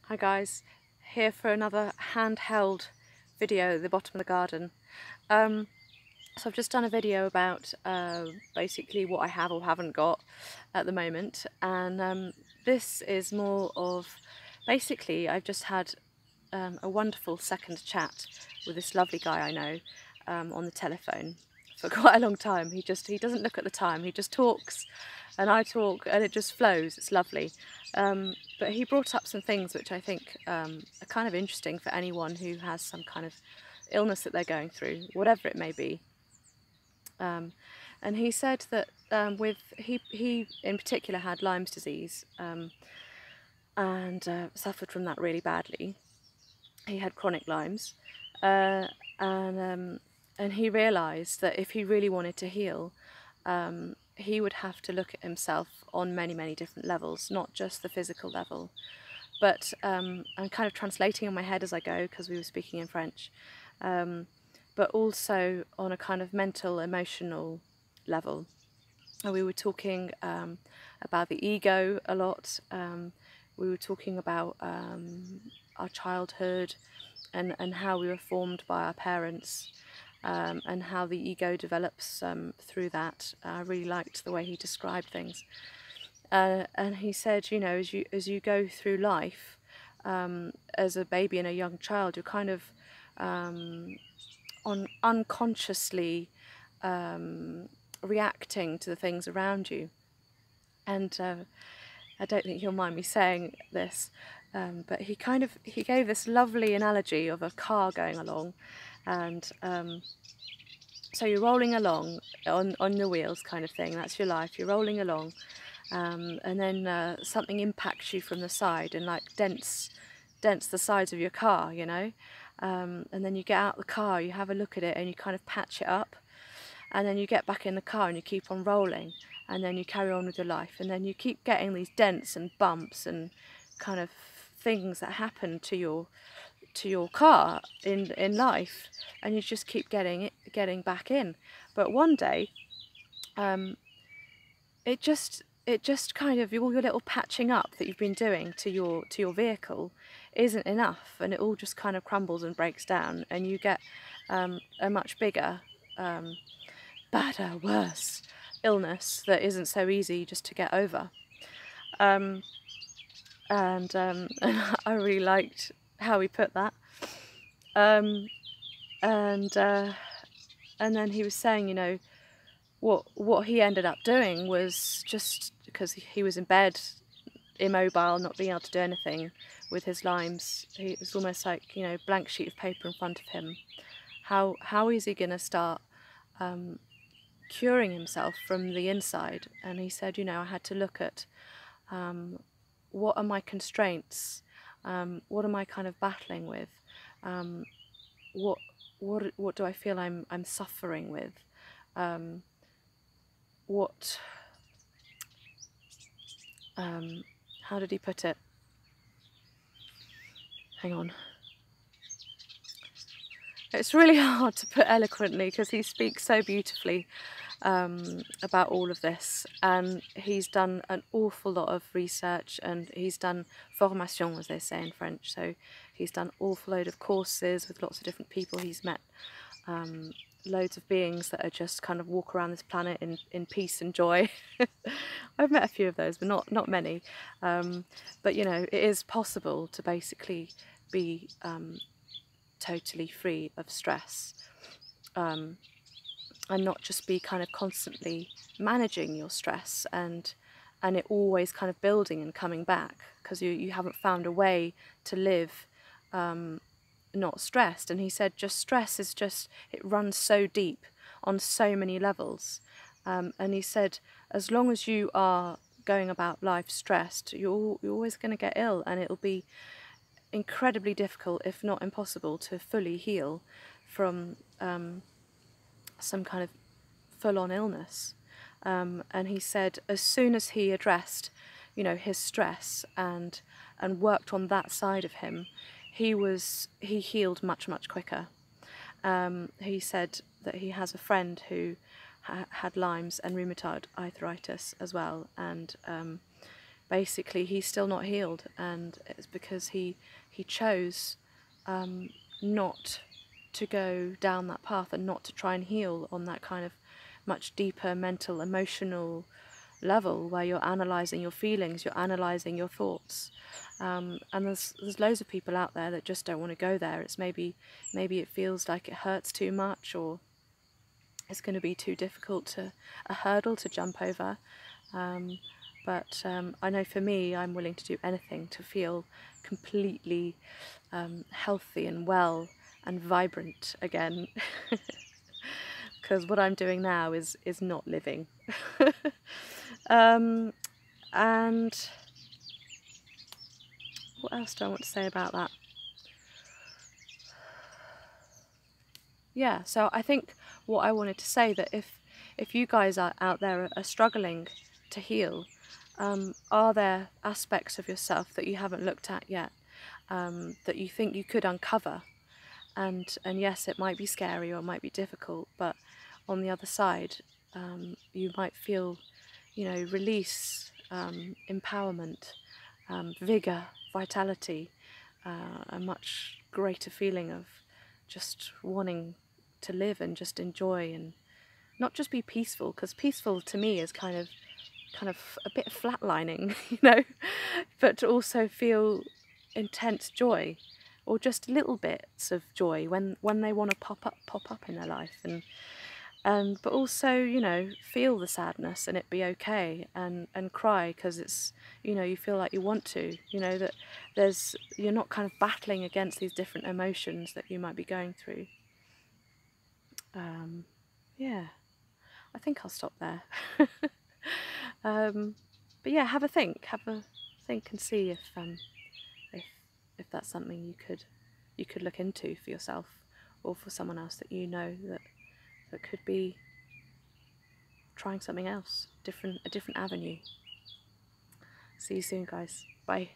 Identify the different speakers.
Speaker 1: Hi guys, here for another handheld video at the bottom of the garden. So I've just done a video about basically what I have or haven't got at the moment, and this is more of basically I've just had a wonderful second chat with this lovely guy I know on the telephone for quite a long time. He doesn't look at the time, he just talks and I talk and it just flows. It's lovely. But he brought up some things which I think are kind of interesting for anyone who has some kind of illness that they're going through, whatever it may be. And he said that he in particular had Lyme's disease and suffered from that really badly. He had chronic Lyme's, and he realised that if he really wanted to heal, he would have to look at himself on many different levels, not just the physical level. But I'm kind of translating in my head as I go because we were speaking in French, but also on a kind of mental, emotional level. And we were talking about the ego a lot. We were talking about our childhood and how we were formed by our parents, and how the ego develops through that. I really liked the way he described things. And he said, you know, as you go through life, as a baby and a young child, you're kind of unconsciously reacting to the things around you. And I don't think he'll mind me saying this, but he gave this lovely analogy of a car going along, and so you're rolling along on the wheels, kind of thing. That's your life. You're rolling along, and then something impacts you from the side and like dents the sides of your car, you know. And then you get out the car, you have a look at it, and you kind of patch it up, and then you get back in the car and you keep on rolling, and then you carry on with your life, and then you keep getting these dents and bumps and kind of things that happen to your car in life, and you just keep getting back in. But one day, it just kind of, all your little patching up that you've been doing to your vehicle isn't enough, and it all just kind of crumbles and breaks down, and you get a much bigger, badder, worse illness that isn't so easy just to get over. And I really liked how he put that. And then he was saying, you know, what he ended up doing was, just because he was in bed, immobile, not being able to do anything with his Lyme's, it was almost like, you know, blank sheet of paper in front of him. How is he going to start curing himself from the inside? And he said, you know, I had to look at what are my constraints, what am I kind of battling with, what do I feel I'm suffering with, how did he put it? Hang on. It's really hard to put eloquently because he speaks so beautifully about all of this, and he's done an awful lot of research, and he's done formation, as they say in French. So he's done an awful load of courses with lots of different people. He's met loads of beings that are just kind of walk around this planet in peace and joy. I've met a few of those, but not many. But you know, it is possible to basically be totally free of stress, and not just be kind of constantly managing your stress and it always kind of building and coming back because you haven't found a way to live not stressed. And he said just stress is just, it runs so deep on so many levels, and he said as long as you are going about life stressed, you're always going to get ill, and it'll be incredibly difficult, if not impossible, to fully heal from some kind of full-on illness. And he said as soon as he addressed, you know, his stress and worked on that side of him, he healed much quicker. He said that he has a friend who had Lyme's and rheumatoid arthritis as well, and basically he's still not healed, and it's because he chose not to go down that path and not to try and heal on that kind of much deeper mental, emotional level where you're analysing your feelings, you're analysing your thoughts. And there's loads of people out there that just don't want to go there. It's maybe it feels like it hurts too much, or it's going to be too difficult, a hurdle to jump over. But I know for me, I'm willing to do anything to feel completely healthy and well and vibrant again. Because what I'm doing now is not living. And what else do I want to say about that? Yeah, so I think what I wanted to say, that if you guys are out there are struggling to heal, are there aspects of yourself that you haven't looked at yet, that you think you could uncover? And yes, it might be scary or it might be difficult, but on the other side, you might feel, release, empowerment, vigor, vitality, a much greater feeling of just wanting to live and just enjoy, and not just be peaceful, because peaceful to me is kind of a bit flatlining, but to also feel intense joy, or just little bits of joy when they want to pop up in their life, and but also, feel the sadness and it be okay, and cry because it's, you feel like you want to, that you're not kind of battling against these different emotions that you might be going through. Yeah, I think I'll stop there. But yeah, have a think and see if that's something you could look into for yourself, or for someone else that that could be trying something else, a different avenue. See you soon, guys. Bye.